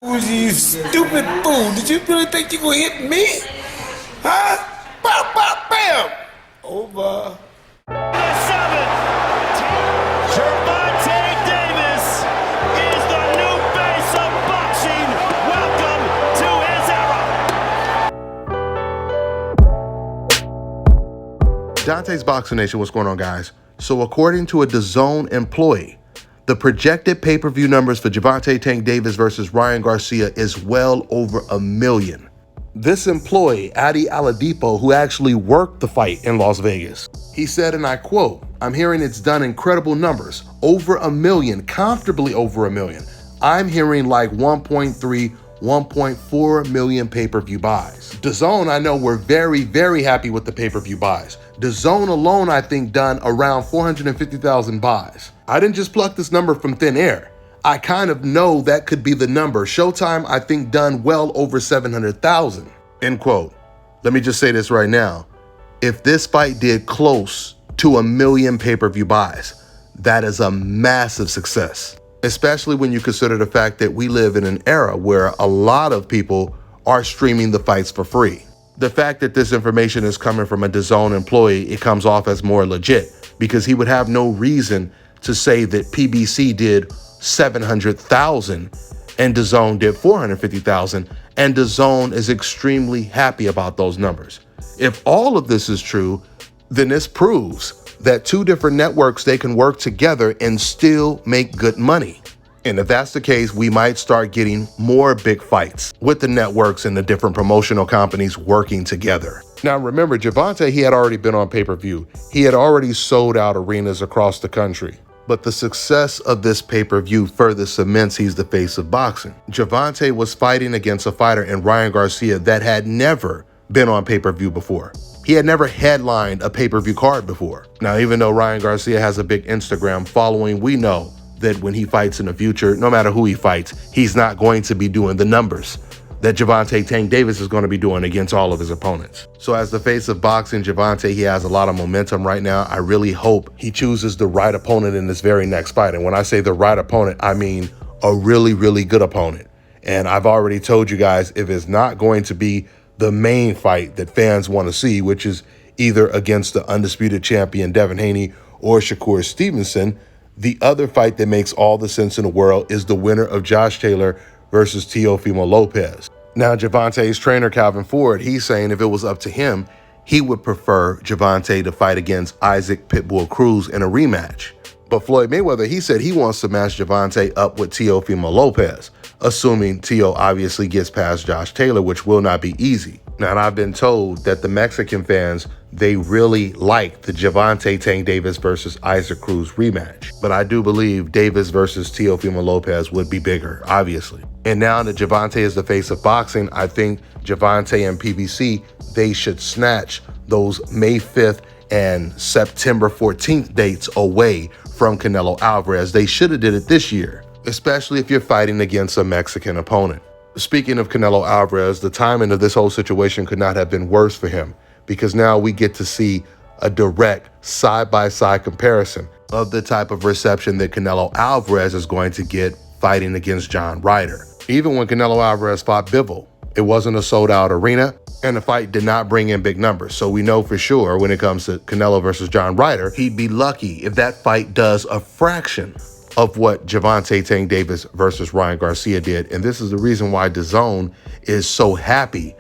You stupid fool. Did you really think you gonna hit me? Huh? Bow, bow, bam! Over. The seventh. Gervonta Davis is the new face of boxing. Welcome to his era. Dante's Boxing Nation, what's going on, guys? So according to a DAZN employee, the projected pay-per-view numbers for Gervonta Tank Davis versus Ryan Garcia is well over 1 million. This employee, Adi Aladipo, who actually worked the fight in Las Vegas, he said, and I quote, "I'm hearing it's done incredible numbers, over 1 million, comfortably over 1 million. I'm hearing like 1.3, 1.4 million pay-per-view buys. DAZN, I know, we're very, very happy with the pay-per-view buys. DAZN alone, I think, done around 450,000 buys. I didn't just pluck this number from thin air. I kind of know that could be the number. Showtime, I think, done well over 700,000, end quote. Let me just say this right now. If this fight did close to 1 million pay-per-view buys, that is a massive success, especially when you consider the fact that we live in an era where a lot of people are streaming the fights for free. The fact that this information is coming from a DAZN employee, it comes off as more legit because he would have no reason to say that PBC did 700,000 and DAZN did 450,000, and DAZN is extremely happy about those numbers. If all of this is true, then this proves that two different networks, they can work together and still make good money. And if that's the case, we might start getting more big fights with the networks and the different promotional companies working together. Now, remember, Gervonta, he had already been on pay-per-view. He had already sold out arenas across the country. But the success of this pay-per-view further cements he's the face of boxing. Gervonta was fighting against a fighter in Ryan Garcia that had never been on pay-per-view before. He had never headlined a pay-per-view card before. Now, even though Ryan Garcia has a big Instagram following, we know that when he fights in the future, no matter who he fights, he's not going to be doing the numbers that Gervonta Tank Davis is going to be doing against all of his opponents. So as the face of boxing, Gervonta, he has a lot of momentum right now. I really hope he chooses the right opponent in this very next fight. And when I say the right opponent, I mean a really, really good opponent. And I've already told you guys, if it's not going to be the main fight that fans want to see, which is either against the undisputed champion Devin Haney or Shakur Stevenson, the other fight that makes all the sense in the world is the winner of Josh Taylor versus Teofimo Lopez. Now, Gervonta's trainer, Calvin Ford, he's saying if it was up to him, he would prefer Gervonta to fight against Isaac Pitbull Cruz in a rematch. But Floyd Mayweather, he said he wants to match Gervonta up with Teofimo Lopez, assuming Teo obviously gets past Josh Taylor, which will not be easy. Now, and I've been told that the Mexican fans, they really like the Gervonta Tank Davis versus Isaac Cruz rematch. But I do believe Davis versus Teofimo Lopez would be bigger, obviously. And now that Gervonta is the face of boxing, I think Gervonta and PBC, they should snatch those May 5th and September 14th dates away from Canelo Alvarez. They should have did it this year, especially if you're fighting against a Mexican opponent. Speaking of Canelo Alvarez, the timing of this whole situation could not have been worse for him, because now we get to see a direct side-by-side comparison of the type of reception that Canelo Alvarez is going to get fighting against John Ryder. Even when Canelo Alvarez fought Bivol, it wasn't a sold-out arena, and the fight did not bring in big numbers. So we know for sure when it comes to Canelo versus John Ryder, he'd be lucky if that fight does a fraction of what Gervonta Tank Davis versus Ryan Garcia did. And this is the reason why DAZN is so happy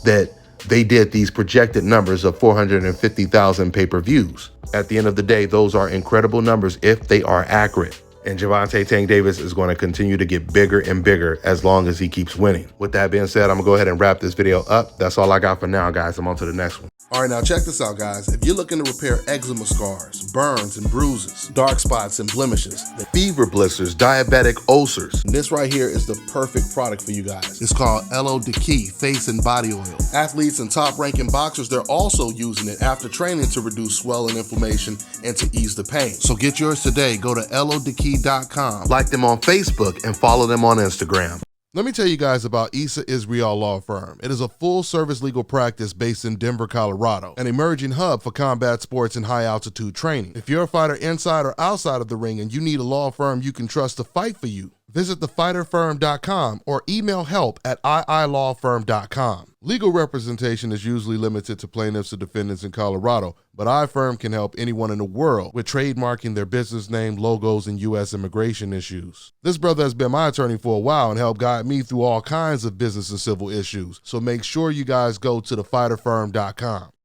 that they did these projected numbers of 450,000 pay-per-views. At the end of the day, those are incredible numbers if they are accurate. And Gervonta Tank Davis is going to continue to get bigger and bigger as long as he keeps winning. With that being said, I'm gonna go ahead and wrap this video up. That's all I got for now, guys. I'm on to the next one. All right, now check this out, guys. If you're looking to repair eczema scars, burns and bruises, dark spots and blemishes, fever blisters, diabetic ulcers, this right here is the perfect product for you guys. It's called LO Key Face and Body Oil. Athletes and top-ranking boxers, they're also using it after training to reduce swelling, inflammation, and to ease the pain. So get yours today. Go to LODkey.com, like them on Facebook, and follow them on Instagram. Let me tell you guys about Issa Israel Law Firm. It is a full-service legal practice based in Denver, Colorado, an emerging hub for combat sports and high-altitude training. If you're a fighter inside or outside of the ring and you need a law firm you can trust to fight for you, visit thefighterfirm.com or email help@iilawfirm.com. Legal representation is usually limited to plaintiffs or defendants in Colorado, but iFirm can help anyone in the world with trademarking their business name, logos, and U.S. immigration issues. This brother has been my attorney for a while and helped guide me through all kinds of business and civil issues, so make sure you guys go to thefighterfirm.com.